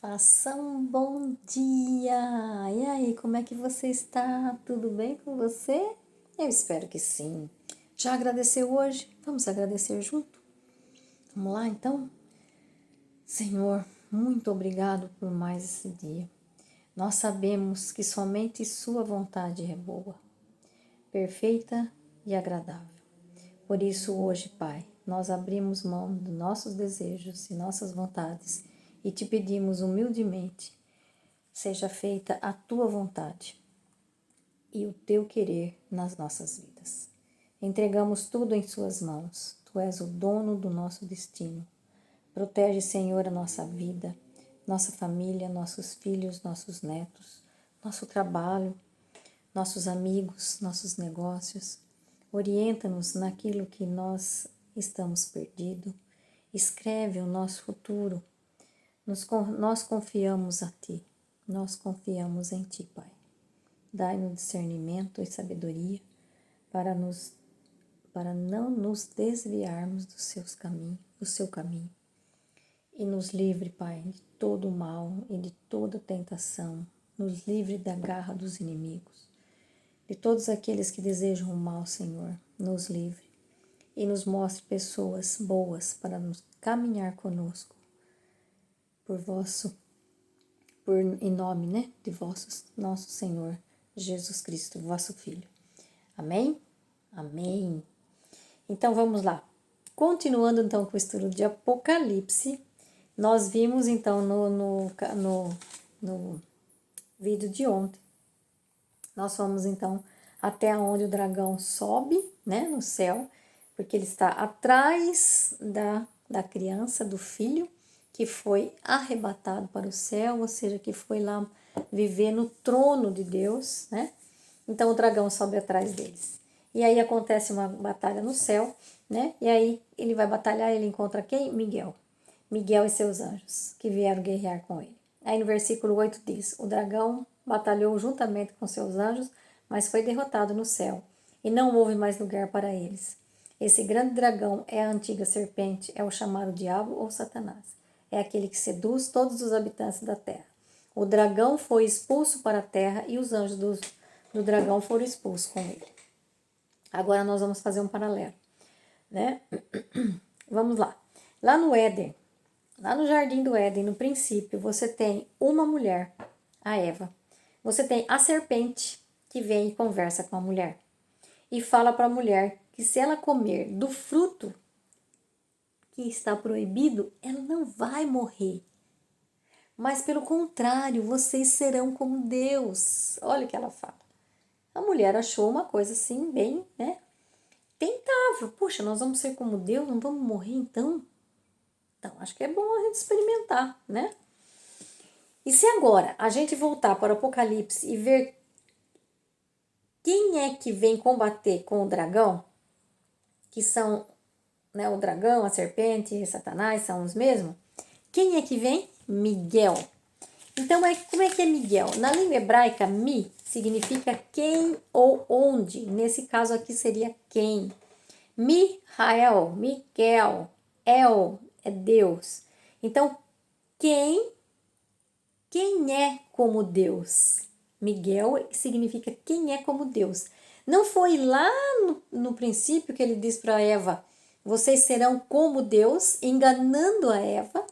Faça um bom dia! E aí, como é que você está? Tudo bem com você? Eu espero que sim. Já agradeceu hoje? Vamos agradecer junto? Vamos lá então? Senhor, muito obrigado por mais esse dia. Nós sabemos que somente Sua vontade é boa, perfeita e agradável. Por isso, hoje, Pai, nós abrimos mão dos nossos desejos e nossas vontades e te pedimos humildemente: seja feita a tua vontade e o teu querer nas nossas vidas. Entregamos tudo em Suas mãos. Tu és o dono do nosso destino. Protege, Senhor, a nossa vida, nossa família, nossos filhos, nossos netos, nosso trabalho, nossos amigos, nossos negócios. Orienta-nos naquilo que nós estamos perdidos. Escreve o nosso futuro. Nós confiamos a Ti. Nós confiamos em Ti, Pai. Dai-nos discernimento e sabedoria para não nos desviarmos do seu caminho. E nos livre, Pai, de todo o mal e de toda tentação. Nos livre da garra dos inimigos. De todos aqueles que desejam o mal, Senhor, nos livre. E nos mostre pessoas boas para nos caminhar conosco. Em nome, né, de nosso Senhor Jesus Cristo, vosso Filho. Amém? Amém. Então vamos lá. Continuando então com o estudo de Apocalipse, nós vimos então no vídeo de ontem, nós fomos então até onde o dragão sobe, né, no céu, porque ele está atrás da criança, do filho, que foi arrebatado para o céu, ou seja, que foi lá viver no trono de Deus, né? Então o dragão sobe atrás deles. E aí acontece uma batalha no céu, né? E aí ele vai batalhar, ele encontra quem? Miguel. Miguel e seus anjos, que vieram guerrear com ele. Aí no versículo 8 diz: o dragão batalhou juntamente com seus anjos, mas foi derrotado no céu, e não houve mais lugar para eles. Esse grande dragão é a antiga serpente, é o chamado diabo ou Satanás. É aquele que seduz todos os habitantes da terra. O dragão foi expulso para a terra e os anjos do dragão foram expulsos com ele. Agora nós vamos fazer um paralelo, né? Vamos lá. Lá no Éden, lá no jardim do Éden, no princípio, você tem uma mulher, a Eva. Você tem a serpente que vem e conversa com a mulher e fala para a mulher que se ela comer do fruto que está proibido, ela não vai morrer. Mas pelo contrário, vocês serão como Deus. Olha o que ela fala. A mulher achou uma coisa assim, bem, né? Tentável. Puxa, nós vamos ser como Deus, não vamos morrer então? Então, acho que é bom a gente experimentar, né? E se agora a gente voltar para o Apocalipse e ver quem é que vem combater com o dragão, que são, né, o dragão, a serpente e Satanás são os mesmos, quem é que vem? Miguel. Então, como é que é Miguel? Na língua hebraica, mi significa quem ou onde. Nesse caso aqui seria quem. Mihael, Miguel, El é Deus. Então, quem é como Deus? Miguel significa quem é como Deus. Não foi lá no princípio que ele diz para Eva: vocês serão como Deus, enganando a Eva.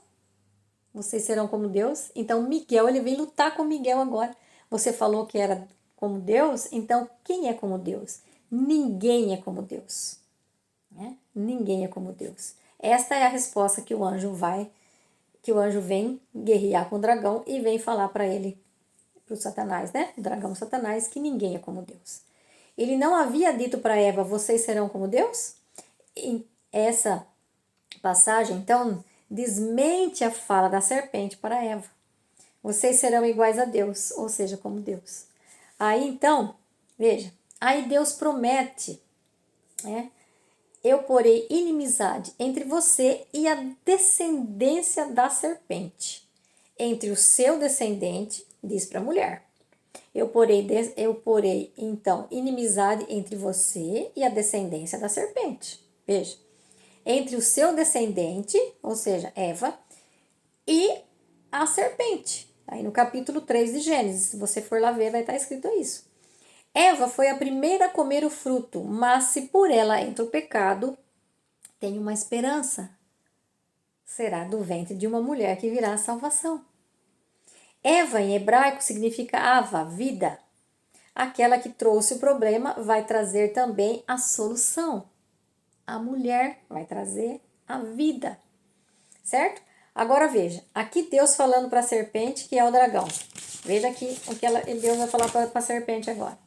Vocês serão como Deus. Então Miguel, ele vem lutar com Miguel agora. Você falou que era como Deus, então quem é como Deus? Ninguém é como Deus. Né? Ninguém é como Deus. Esta é a resposta que o anjo vem guerrear com o dragão e vem falar para ele, para o Satanás, né? O dragão Satanás, que ninguém é como Deus. Ele não havia dito para Eva: vocês serão como Deus? E essa passagem, então, desmente a fala da serpente para Eva. Vocês serão iguais a Deus, ou seja, como Deus. Aí, então, veja, aí Deus promete, né? Eu porei inimizade entre você e a descendência da serpente. Entre o seu descendente, diz para a mulher. Eu porei, então, inimizade entre você e a descendência da serpente. Veja. Entre o seu descendente, ou seja, Eva, e a serpente. Aí no capítulo 3 de Gênesis, se você for lá ver, vai estar escrito isso. Eva foi a primeira a comer o fruto, mas se por ela entra o pecado, tem uma esperança. Será do ventre de uma mulher que virá a salvação. Eva em hebraico significa Ava, vida. Aquela que trouxe o problema vai trazer também a solução. A mulher vai trazer a vida. Certo? Agora veja, aqui Deus falando para a serpente que é o dragão. Veja aqui o que Deus vai falar para a serpente agora.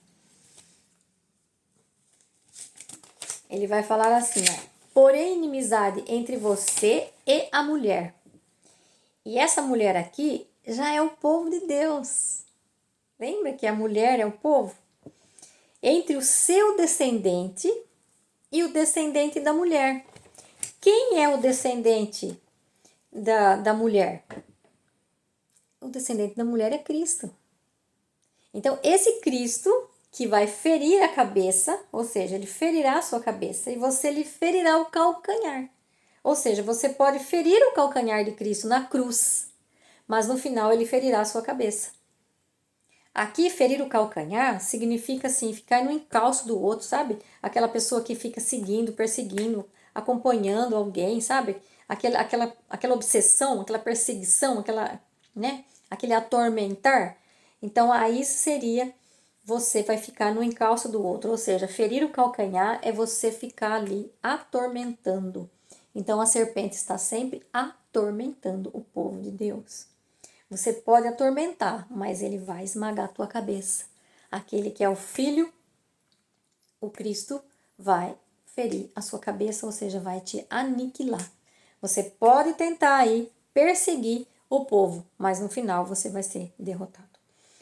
Ele vai falar assim, ó. Porém, inimizade entre você e a mulher. E essa mulher aqui já é o povo de Deus. Lembra que a mulher é o povo? Entre o seu descendente e o descendente da mulher. Quem é o descendente da mulher? O descendente da mulher é Cristo. Então, esse Cristo que vai ferir a cabeça, ou seja, ele ferirá a sua cabeça e você lhe ferirá o calcanhar. Ou seja, você pode ferir o calcanhar de Cristo na cruz, mas no final ele ferirá a sua cabeça. Aqui, ferir o calcanhar significa assim, ficar no encalço do outro, sabe? Aquela pessoa que fica seguindo, perseguindo, acompanhando alguém, sabe? Aquela obsessão, aquela perseguição, aquele atormentar. Então, aí seria você vai ficar no encalço do outro, ou seja, ferir o calcanhar é você ficar ali atormentando. Então, a serpente está sempre atormentando o povo de Deus. Você pode atormentar, mas ele vai esmagar a tua cabeça. Aquele que é o Filho, o Cristo, vai ferir a sua cabeça, ou seja, vai te aniquilar. Você pode tentar aí perseguir o povo, mas no final você vai ser derrotado.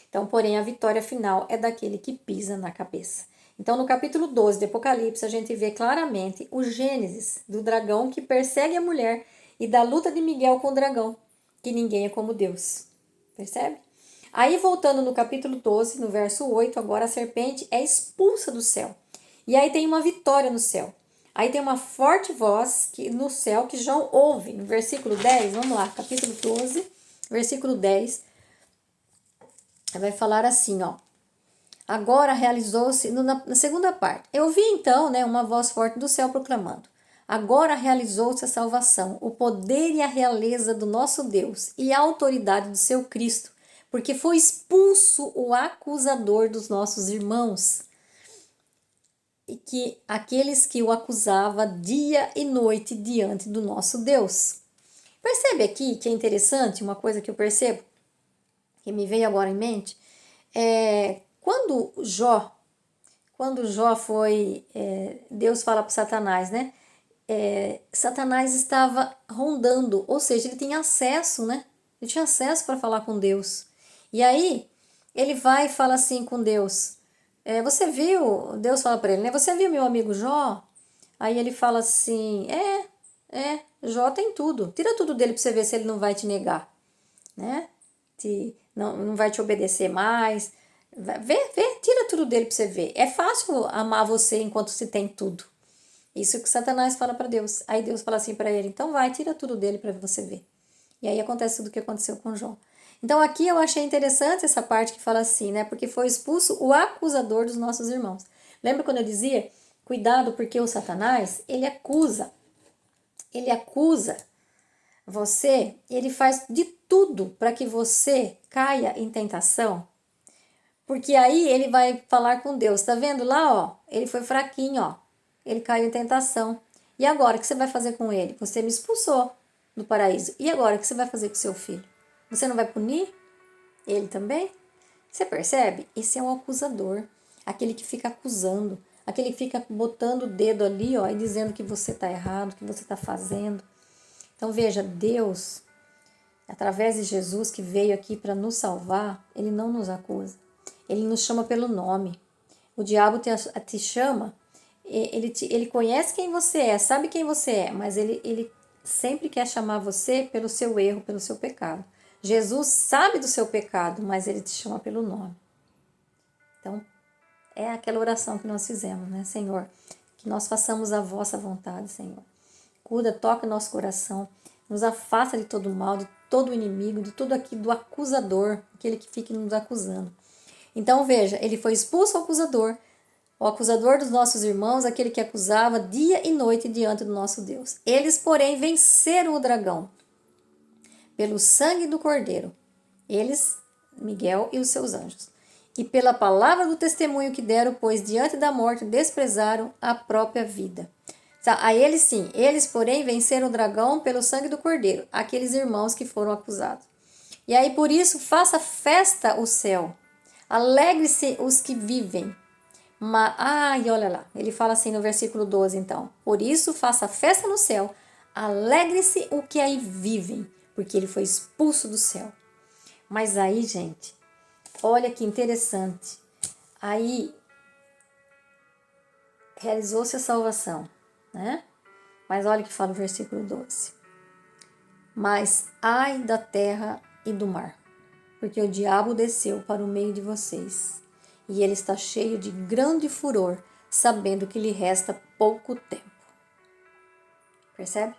Então, porém, a vitória final é daquele que pisa na cabeça. Então, no capítulo 12 de Apocalipse, a gente vê claramente o Gênesis do dragão que persegue a mulher e da luta de Miguel com o dragão, que ninguém é como Deus. Percebe? Aí, voltando no capítulo 12, no verso 8, agora a serpente é expulsa do céu. E aí tem uma vitória no céu. Aí tem uma forte voz no céu que João ouve. No versículo 10, vamos lá, capítulo 12, versículo 10, vai falar assim, ó. Agora realizou-se, na segunda parte, eu vi então, uma voz forte do céu proclamando: agora realizou-se a salvação, o poder e a realeza do nosso Deus e a autoridade do seu Cristo, porque foi expulso o acusador dos nossos irmãos, e que aqueles que o acusava dia e noite diante do nosso Deus. Percebe aqui que é interessante, uma coisa que eu percebo, que me veio agora em mente, quando Jó foi, Deus fala para Satanás, né? Satanás estava rondando, ou seja, ele tinha acesso, né? Ele tinha acesso para falar com Deus. E aí, ele vai e fala assim com Deus, você viu, Deus fala para ele, né? Você viu meu amigo Jó? Aí ele fala assim, Jó tem tudo, tira tudo dele para você ver se ele não vai te negar, né? Não vai te obedecer mais. Vê, tira tudo dele para você ver. É fácil amar você enquanto se tem tudo. Isso que Satanás fala para Deus. Aí Deus fala assim para ele, então vai, tira tudo dele para você ver. E aí acontece tudo o que aconteceu com Jó. Então aqui eu achei interessante essa parte que fala assim, né? Porque foi expulso o acusador dos nossos irmãos. Lembra quando eu dizia, cuidado porque o Satanás, ele acusa você, ele faz de tudo para que você caia em tentação. Porque aí ele vai falar com Deus, tá vendo lá, ó? Ele foi fraquinho, ó. Ele caiu em tentação. E agora, o que você vai fazer com ele? Você me expulsou do paraíso. E agora, o que você vai fazer com seu filho? Você não vai punir ele também? Você percebe? Esse é um acusador. Aquele que fica acusando. Aquele que fica botando o dedo ali, ó, e dizendo que você tá errado, que você tá fazendo. Então, veja, Deus, através de Jesus que veio aqui para nos salvar, ele não nos acusa. Ele nos chama pelo nome. O diabo te chama, ele conhece quem você é, sabe quem você é, mas ele sempre quer chamar você pelo seu erro, pelo seu pecado. Jesus sabe do seu pecado, mas ele te chama pelo nome. Então, é aquela oração que nós fizemos, né, Senhor? Que nós façamos a vossa vontade, Senhor. Cuida, toca nosso coração, nos afasta de todo mal, de todo o inimigo, de tudo aqui do acusador, aquele que fica nos acusando. Então veja, ele foi expulso o acusador dos nossos irmãos, aquele que acusava dia e noite diante do nosso Deus. Eles, porém, venceram o dragão pelo sangue do Cordeiro. Eles, Miguel e os seus anjos. E pela palavra do testemunho que deram, pois diante da morte desprezaram a própria vida. A eles sim, eles, porém, venceram o dragão pelo sangue do Cordeiro, aqueles irmãos que foram acusados. E aí, por isso, faça festa o céu. Alegre-se os que vivem. E olha lá, ele fala assim no versículo 12, então. Por isso, faça festa no céu. Alegre-se o que aí vivem, porque ele foi expulso do céu. Mas aí, gente, olha que interessante. Aí, realizou-se a salvação, né? Mas olha o que fala o versículo 12. Mas ai da terra e do mar, porque o diabo desceu para o meio de vocês, e ele está cheio de grande furor, sabendo que lhe resta pouco tempo. Percebe?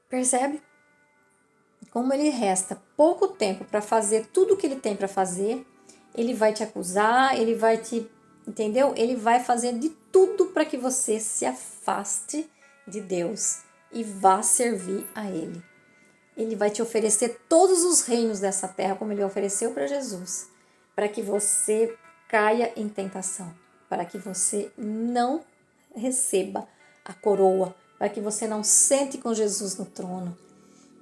Percebe? Como ele resta pouco tempo para fazer tudo o que ele tem para fazer, ele vai te acusar, ele vai te, entendeu? Ele vai fazer de tudo para que você se afaste de Deus e vá servir a ele. Ele vai te oferecer todos os reinos dessa terra, como ele ofereceu para Jesus, para que você caia em tentação, para que você não receba a coroa, para que você não sente com Jesus no trono,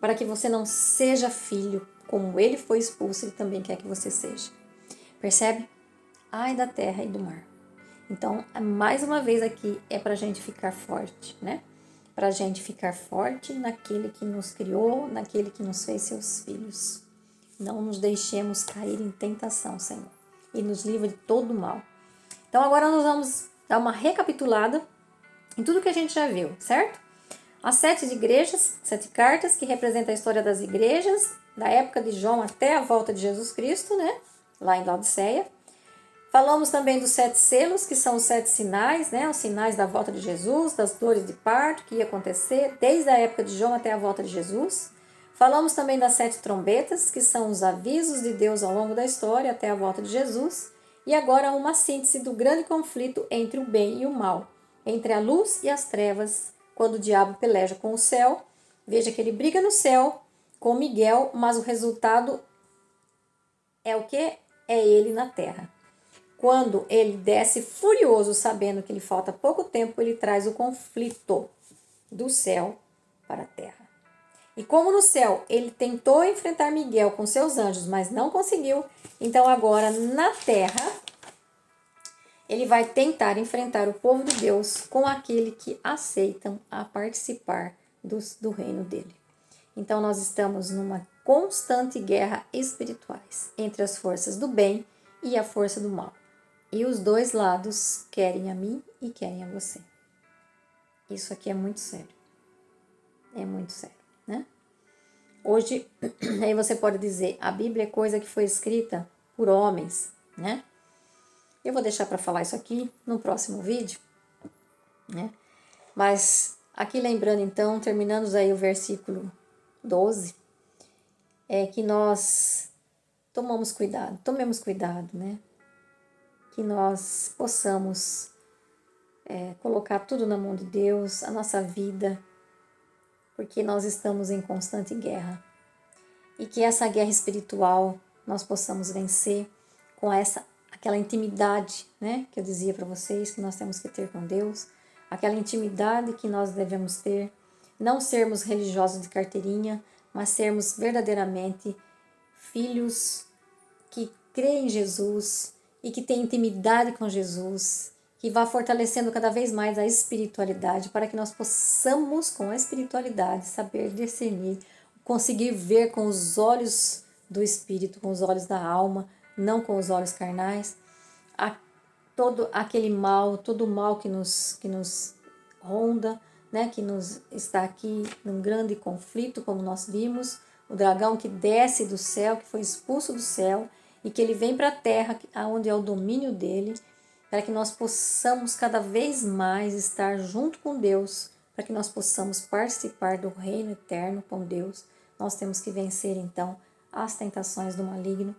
para que você não seja filho, como ele foi expulso, ele também quer que você seja. Percebe? Ai da terra e do mar. Então, mais uma vez aqui, é para a gente ficar forte, né? Para a gente ficar forte naquele que nos criou, naquele que nos fez seus filhos. Não nos deixemos cair em tentação, Senhor, e nos livra de todo mal. Então, agora nós vamos dar uma recapitulada em tudo que a gente já viu, certo? As 7 igrejas, 7 cartas que representam a história das igrejas, da época de João até a volta de Jesus Cristo, né? Lá em Laodiceia. Falamos também dos 7 selos, que são os 7 sinais, né? Os sinais da volta de Jesus, das dores de parto que ia acontecer desde a época de João até a volta de Jesus. Falamos também das 7 trombetas, que são os avisos de Deus ao longo da história até a volta de Jesus. E agora uma síntese do grande conflito entre o bem e o mal, entre a luz e as trevas, quando o diabo peleja com o céu. Veja que ele briga no céu com Miguel, mas o resultado é o que? É ele na terra. Quando ele desce furioso, sabendo que lhe falta pouco tempo, ele traz o conflito do céu para a terra. E como no céu ele tentou enfrentar Miguel com seus anjos, mas não conseguiu, então agora na terra ele vai tentar enfrentar o povo de Deus com aquele que aceitam a participar do reino dele. Então nós estamos numa constante guerra espirituais entre as forças do bem e a força do mal. E os dois lados querem a mim e querem a você. Isso aqui é muito sério. É muito sério, né? Hoje, aí você pode dizer, a Bíblia é coisa que foi escrita por homens, né? Eu vou deixar para falar isso aqui no próximo vídeo, né? Mas aqui lembrando então, terminando aí o versículo 12, é que nós tomemos cuidado, né? Que nós possamos colocar tudo na mão de Deus, a nossa vida, porque nós estamos em constante guerra. E que essa guerra espiritual nós possamos vencer com aquela intimidade, né, que eu dizia para vocês que nós temos que ter com Deus, aquela intimidade que nós devemos ter, não sermos religiosos de carteirinha, mas sermos verdadeiramente filhos que creem em Jesus e que têm intimidade com Jesus, que vá fortalecendo cada vez mais a espiritualidade, para que nós possamos, com a espiritualidade, saber discernir, conseguir ver com os olhos do Espírito, com os olhos da alma, não com os olhos carnais, todo aquele mal, todo o mal que nos ronda, né, que nos está aqui num grande conflito, como nós vimos, o dragão que desce do céu, que foi expulso do céu, e que ele vem para a terra, onde é o domínio dele, para que nós possamos cada vez mais estar junto com Deus, para que nós possamos participar do reino eterno com Deus, nós temos que vencer então as tentações do maligno.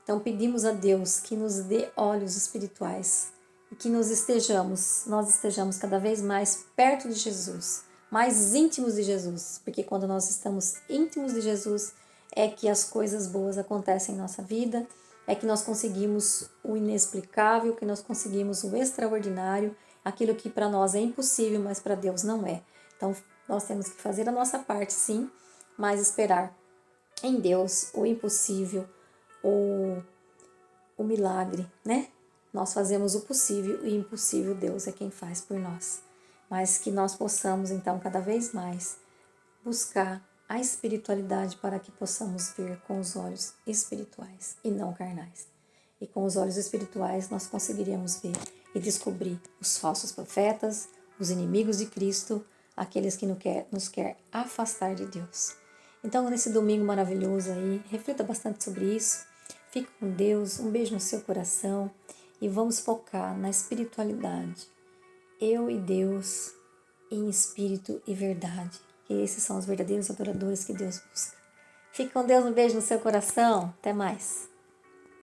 Então pedimos a Deus que nos dê olhos espirituais e que nós estejamos cada vez mais perto de Jesus, mais íntimos de Jesus, porque quando nós estamos íntimos de Jesus é que as coisas boas acontecem em nossa vida, é que nós conseguimos o inexplicável, que nós conseguimos o extraordinário, aquilo que para nós é impossível, mas para Deus não é. Então nós temos que fazer a nossa parte, sim, mas esperar em Deus o impossível, o milagre, né? Nós fazemos o possível e o impossível Deus é quem faz por nós. Mas que nós possamos, então, cada vez mais buscar a espiritualidade para que possamos ver com os olhos espirituais e não carnais. E com os olhos espirituais nós conseguiríamos ver e descobrir os falsos profetas, os inimigos de Cristo, aqueles que nos quer afastar de Deus. Então, nesse domingo maravilhoso aí, reflita bastante sobre isso. Fique com Deus, um beijo no seu coração e vamos focar na espiritualidade. Eu e Deus em espírito e verdade. Que esses são os verdadeiros adoradores que Deus busca. Fique com Deus, um beijo no seu coração. Até mais.